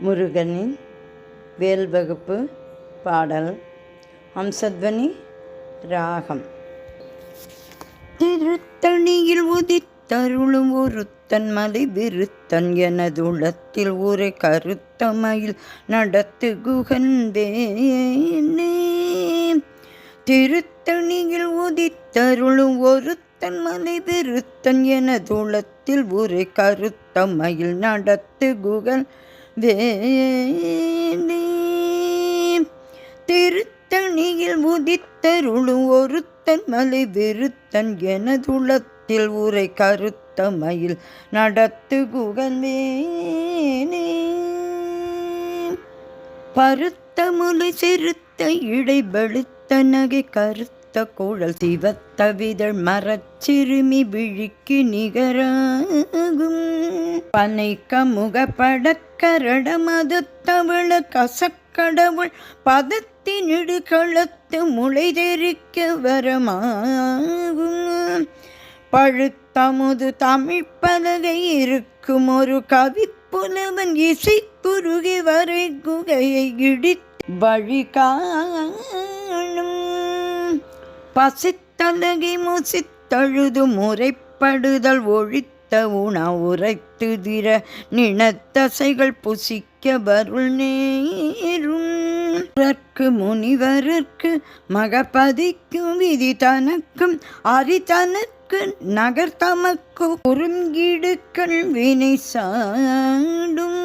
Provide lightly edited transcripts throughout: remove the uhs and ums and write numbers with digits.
முருகனின் வேல் வகுப்பு பாடல். அம்சத்வனி ராகம். திருத்தணியில் உதித்தருளும் ஒருத்தன் மலை விருத்தன் எனதுளத்தில் உரை கருத்தமையில் நடத்து குகந்தேனே. திருத்தணியில் உதித்தருளும் ஒருத்தன் மலை விருத்தன் எனதுளத்தில் உரை கருத்தமையில் நடத்து குகன் வேணே. திருத்தணியில் உதித்தருளும் ஒருத்தன் மலை விருத்தன் எனதுளத்தில் உரை கருத்தமையில் நடத்து குகன் வேணே. பருத்த முலை சிறுத்த இடை வெளுத்த நகை கருத்த குழல் சிவத்த விதழ் மரச்சிறுமி விழிக்கு நிகராகும். பனை கமுக படக்கரட மதத்தவள கசக்கடவுள் பதத்தினிடு களத்து முளை தெரிக்க வரமாகும். பழுத்தமுது தமிழ் பலகை இருக்கும் ஒரு கவி புலவன் இசை குறுகி வரை குகையை இடித்து வழி காணும். பசித்தலகை முசித்தழுது முறைப்படுதல் ஒழித்த உணா உரைத்து திர நினத்தசைகள் புசிக்க வருள் நேரும். முனிவருக்கு மகபதிக்கும் விதி தனக்கும் அரிதனக்கு நகர் தமக்கு குறுங்கிடுக்கள் வினை சாடும்.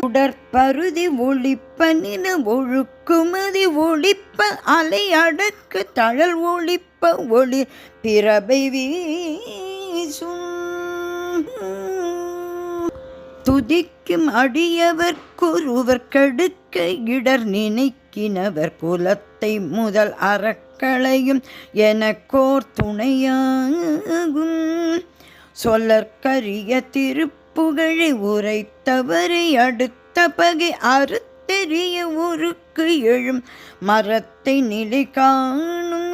உடற்பருதி ஒளிப்ப நில ஒழுக்குமதி ஒளிப்ப அலை அடக்கு தழல் ஒளிப்ப ஒளி பிறபை வீசும். துதிக்கும் அடியவர் குருவர் கடுக்க இடர் நினைக்கினவர் குலத்தை முதல் அறக்களையும் எனக்கோர் துணையாகும். சொல்லற்கரிய திருப்புகழை உரைத்தவரை அடுத்த பகை அறுத்தெறிய உருக்கு எழும் மரத்தை நிலை காணும்.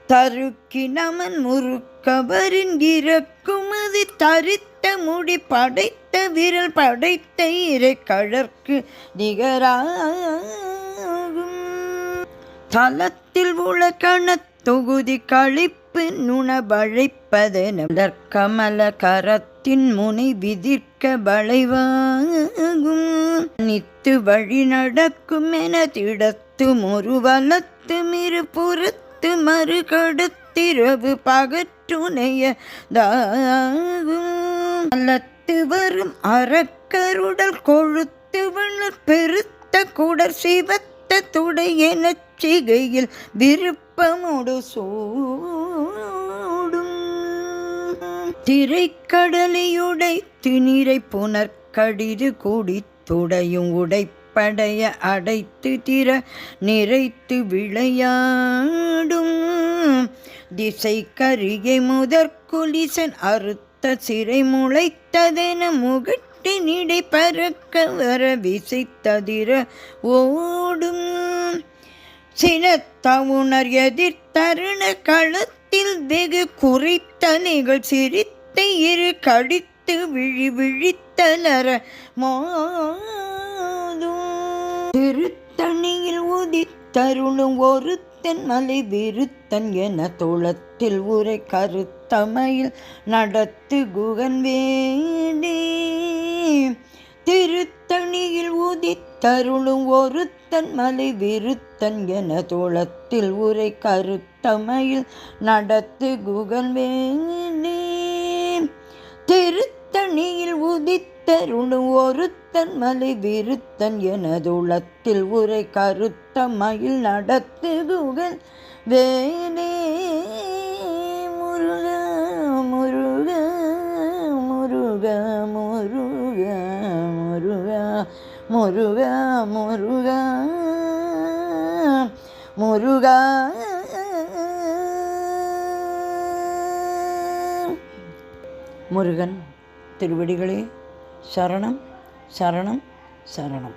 தருக்கினமன் முறுக்கவரின் இறக்குமதி தரித்த முடி படைத்த விரல் படைத்த இறை கழற்கு நிகராகும். தலத்தில் உள்ள கணத்தொகுதி கழிப்பு நுணபழைப்பதென கமல கரத்தின் முனை விதிர்க்க வளைவாகும். நித்து வழி நடக்கும் என திடத்து ஒரு வலத்து மிரு புறத்து மறு கடுத்திரவு பகற்றுணைய தாகும். அல்லத்து வரும் அறக்கருடல் கொழுத்து வளர் பெருத்த குடர் சிவத்த துடை எனச் சிகையில் விருப்பமோடு சூடும். திரைக்கடலையுடை திணிரை புனற்கடிது கூடி துடையும் உடைப்படைய அடைத்து திற நிறைத்து விளையாடும். திசை கரிகை முதற்குலிசன் அறுத்த சிறை முளைத்ததென முகட்டினிடை பறக்க வர விசைத்ததிர ஓடும். சினத்தவுணர் எதிர்த்தருண களத்தில் வெகு குறித்தலைகள் சிரித்த இரு கடித்து விழி விழித்தலர மோதும். திருத்தணியில் உதித்தருளும் ஒருத்தன் மலை விருத்தன் என தோளத்தில் உரை கருத்தமையில் நடத்து குகன் வேணே. திருத்தணியில் உதித்தருளும் ஒருத்தன் மலை விருத்தன் என தோளத்தில் உரை கருத்தமையில் நடத்து குகன் வேணே. திருத்தணியில் உதித்தருளும் ஒருத்தன் மலை விருத்தன் என தோளத்தில் உரை கருத்தமையில் நடத்து குகன் வேணே. முருகா முருகா முருகா முருகா முருகா முருகா முருகா. முருகன் திருவடிகளே சரணம் சரணம் சரணம்.